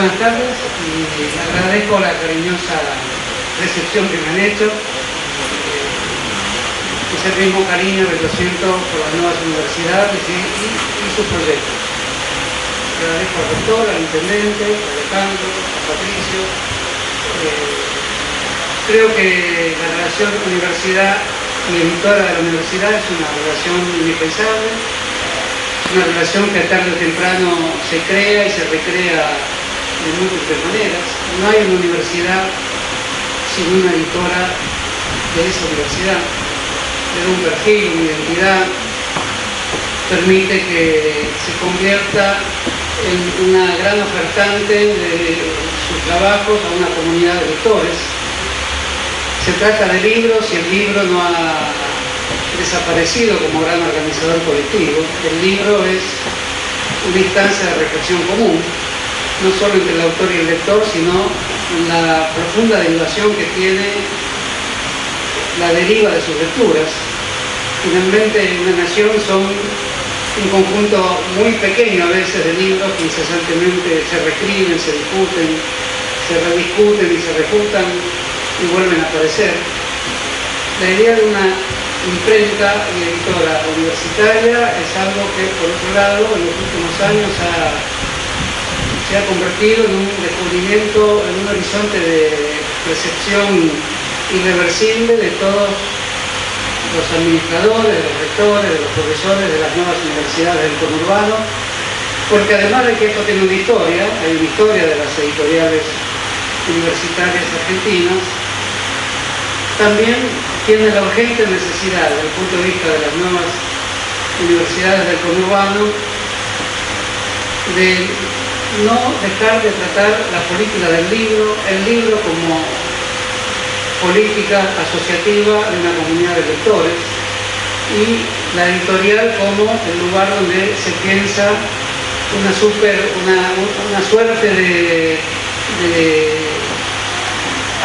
buenas tardes y agradezco la cariñosa recepción que me han hecho. Es el mismo cariño que yo siento por las nuevas universidades y sus proyectos. Agradezco al rector, al intendente, a Alejandro, a Patricio. Creo que la relación universidad y editora de la universidad es una relación indispensable, una relación que tarde o temprano se crea y se recrea de múltiples maneras. No hay una universidad sin una editora de esa universidad. Le da un perfil, una identidad, permite que se convierta en una gran ofertante de sus trabajos a una comunidad de lectores. Se trata de libros y el libro no ha desaparecido como gran organizador colectivo. El libro es una instancia de reflexión común, no solo entre el autor y el lector, sino en la profunda derivación que tiene la deriva de sus lecturas. Finalmente, una nación son un conjunto muy pequeño a veces de libros que incesantemente se reescriben, se discuten, se rediscuten y se refutan y vuelven a aparecer. La idea de una imprenta y editora universitaria es algo que, por otro lado, en los últimos años se ha convertido en un descubrimiento, en un horizonte de percepción irreversible de todos los administradores, de los rectores, de los profesores de las nuevas universidades del conurbano, porque además de que esto tiene una historia, hay una historia de las editoriales universitarias argentinas, también tiene la urgente necesidad, desde el punto de vista de las nuevas universidades del conurbano, de no dejar de tratar la política del libro, el libro como política asociativa de una comunidad de lectores y la editorial como el lugar donde se piensa una suerte de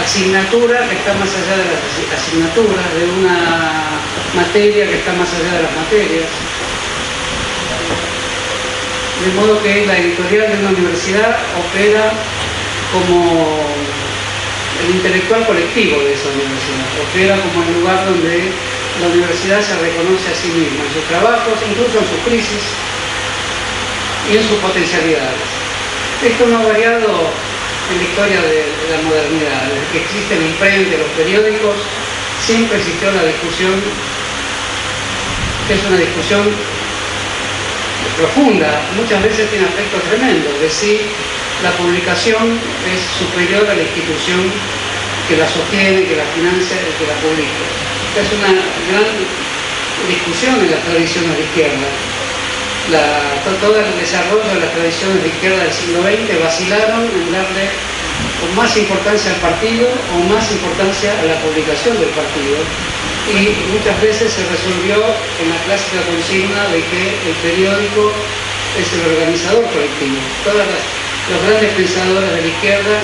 asignatura que está más allá de las asignaturas, de una materia que está más allá de las materias. De modo que la editorial de una universidad opera como el intelectual colectivo de esa universidad, opera como el lugar donde la universidad se reconoce a sí misma, en sus trabajos, incluso en sus crisis y en sus potencialidades. Esto no ha variado en la historia de la modernidad. Desde que existe la imprenta y los periódicos, siempre existió la discusión, que es una discusión profunda, muchas veces tiene aspectos tremendos, de si la publicación es superior a la institución que la sostiene, que la financia y que la publica. Esta es una gran discusión en las tradiciones de izquierda. Todo el desarrollo de las tradiciones de izquierda del siglo XX vacilaron en darle o más importancia al partido o más importancia a la publicación del partido, y muchas veces se resolvió en la clásica consigna de que el periódico es el organizador colectivo. Los grandes pensadores de la izquierda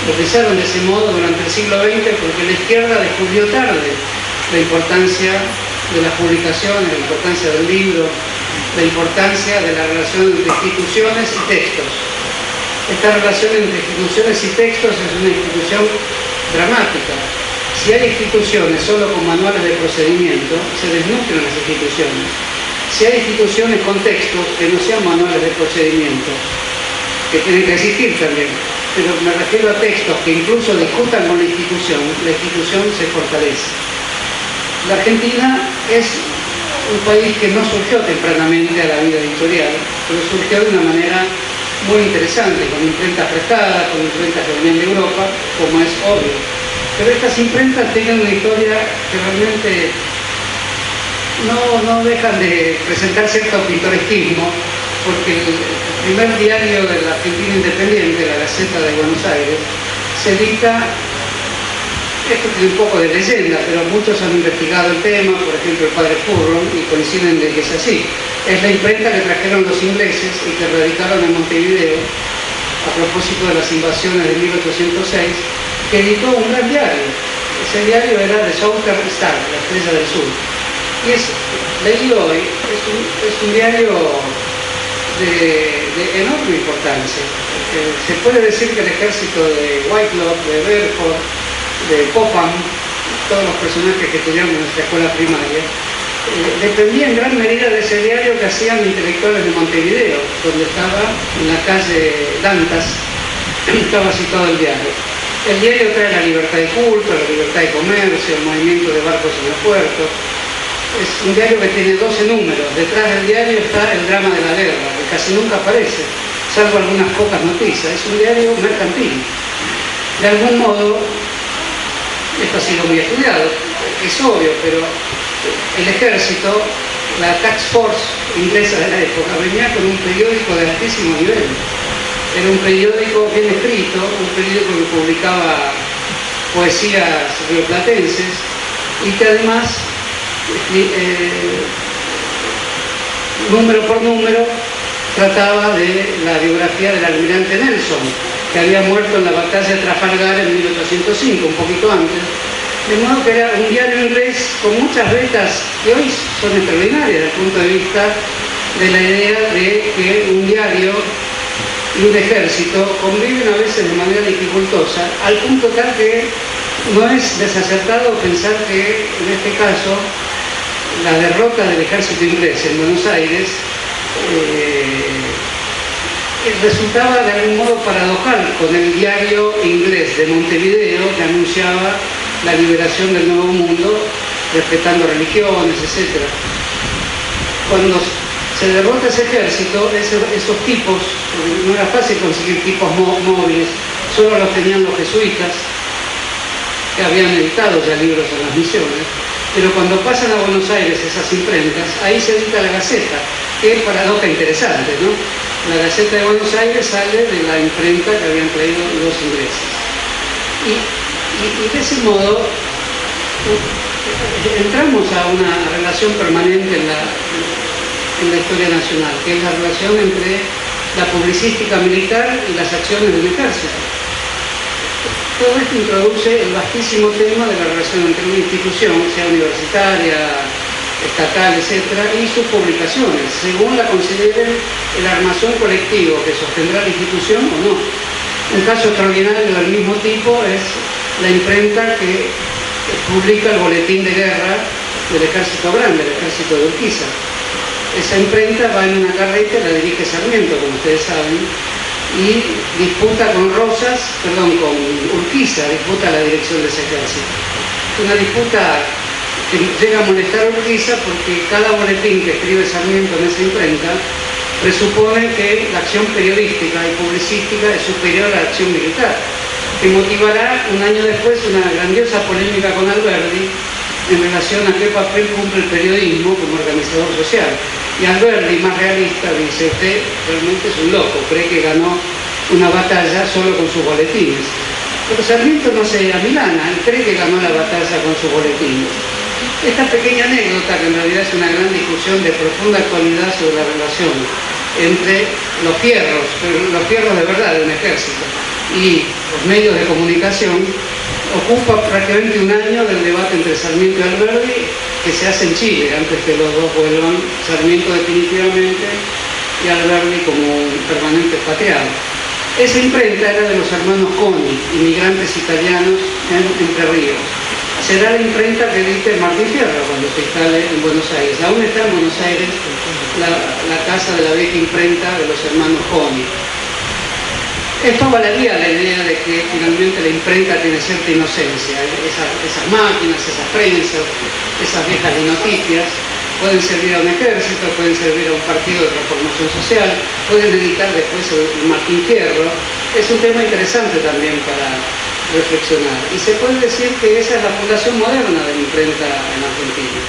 lo pensaron de ese modo durante el siglo XX porque la izquierda descubrió tarde la importancia de las publicaciones, la importancia del libro, la importancia de la relación entre instituciones y textos. Esta relación entre instituciones y textos es una institución dramática. Si hay instituciones solo con manuales de procedimiento, se desnutren las instituciones. Si hay instituciones con textos que no sean manuales de procedimiento, que tienen que existir también, pero me refiero a textos que incluso discutan con la institución se fortalece. La Argentina es un país que no surgió tempranamente a la vida editorial, pero surgió de una manera muy interesante, con imprentas prestadas, con imprentas que venían de Europa, como es obvio. Pero estas imprentas tienen una historia que realmente no dejan de presentar cierto pintoresquismo, porque el primer diario de la Argentina independiente, la Gaceta de Buenos Aires, se edita, esto tiene un poco de leyenda, pero muchos han investigado el tema, por ejemplo el padre Furlong, y coinciden de que es así. Es la imprenta que trajeron los ingleses y que radicaron en Montevideo a propósito de las invasiones de 1806, que editó un gran diario. Ese diario era The Southern Star, la Estrella del Sur. Y leído hoy, es un diario de enorme importancia. Se puede decir que el ejército de Whitlock, de Beaufort, de Popham, todos los personajes que estudiamos en nuestra escuela primaria, dependía en gran medida de ese diario que hacían intelectuales de Montevideo, donde estaba en la calle Dantas, estaba situado el diario. El diario trae la libertad de culto, la libertad de comercio, el movimiento de barcos en los puertos. Es un diario que tiene 12 números. Detrás del diario está el drama de la guerra, que casi nunca aparece, salvo algunas pocas noticias. Es un diario mercantil. De algún modo, esto ha sido muy estudiado, es obvio, pero el ejército, la tax force inglesa de la época, venía con un periódico de altísimo nivel. Era un periódico bien escrito, un periódico que publicaba poesías rioplatenses y que además, número por número, trataba de la biografía del almirante Nelson, que había muerto en la batalla de Trafalgar en 1805, un poquito antes. De modo que era un diario inglés con muchas vetas que hoy son extraordinarias desde el punto de vista de la idea de que un diario y un ejército conviven a veces de manera dificultosa, al punto tal que no es desacertado pensar que en este caso la derrota del ejército inglés en Buenos Aires resultaba de algún modo paradojal con el diario inglés de Montevideo que anunciaba la liberación del Nuevo Mundo, respetando religiones, etc. Cuando se derrota ese ejército, esos tipos, no era fácil conseguir tipos móviles, solo los tenían los jesuitas, que habían editado ya libros en las misiones, pero cuando pasan a Buenos Aires esas imprentas, ahí se edita la Gaceta, que es paradoja interesante, ¿no? La Gaceta de Buenos Aires sale de la imprenta que habían traído los ingleses. Y de ese modo entramos a una relación permanente en la historia nacional, que es la relación entre la publicística militar y las acciones del ejército. Todo esto introduce el vastísimo tema de la relación entre una institución, sea universitaria, estatal, etc., y sus publicaciones, según la consideren el armazón colectivo que sostendrá la institución o no. Un caso extraordinario del mismo tipo es la imprenta que publica el boletín de guerra del Ejército Grande, el Ejército de Urquiza. Esa imprenta va en una carreta, la dirige Sarmiento, como ustedes saben, y disputa con Urquiza, disputa la dirección de ese ejército. Una disputa que llega a molestar a Urquiza porque cada boletín que escribe Sarmiento en esa imprenta presupone que la acción periodística y publicística es superior a la acción militar, que motivará un año después una grandiosa polémica con Alberdi en relación a qué papel cumple el periodismo como organizador social. Y Alberdi, más realista, dice: usted realmente es un loco, cree que ganó una batalla solo con sus boletines. Pero Sarmiento no se amilana, él cree que ganó la batalla con sus boletines. Esta pequeña anécdota, que en realidad es una gran discusión de profunda actualidad sobre la relación entre los fierros de verdad de un ejército y los medios de comunicación, ocupa prácticamente un año del debate entre Sarmiento y Alberdi, que se hace en Chile, antes que los dos vuelvan, Sarmiento definitivamente y Alberdi como un permanente expatriado. Esa imprenta era de los hermanos Coni, inmigrantes italianos en Entre Ríos. Será la imprenta que edite Martín Fierro cuando se instale en Buenos Aires. Aún está en Buenos Aires la casa de la vieja imprenta de los hermanos Coni. Esto avalaría la idea de que finalmente la imprenta tiene cierta inocencia. Esas máquinas, esas prensas, esas viejas de noticias pueden servir a un ejército, pueden servir a un partido de transformación social, pueden editar después el Martín Fierro. Es un tema interesante también para reflexionar. Y se puede decir que esa es la fundación moderna de la imprenta en Argentina.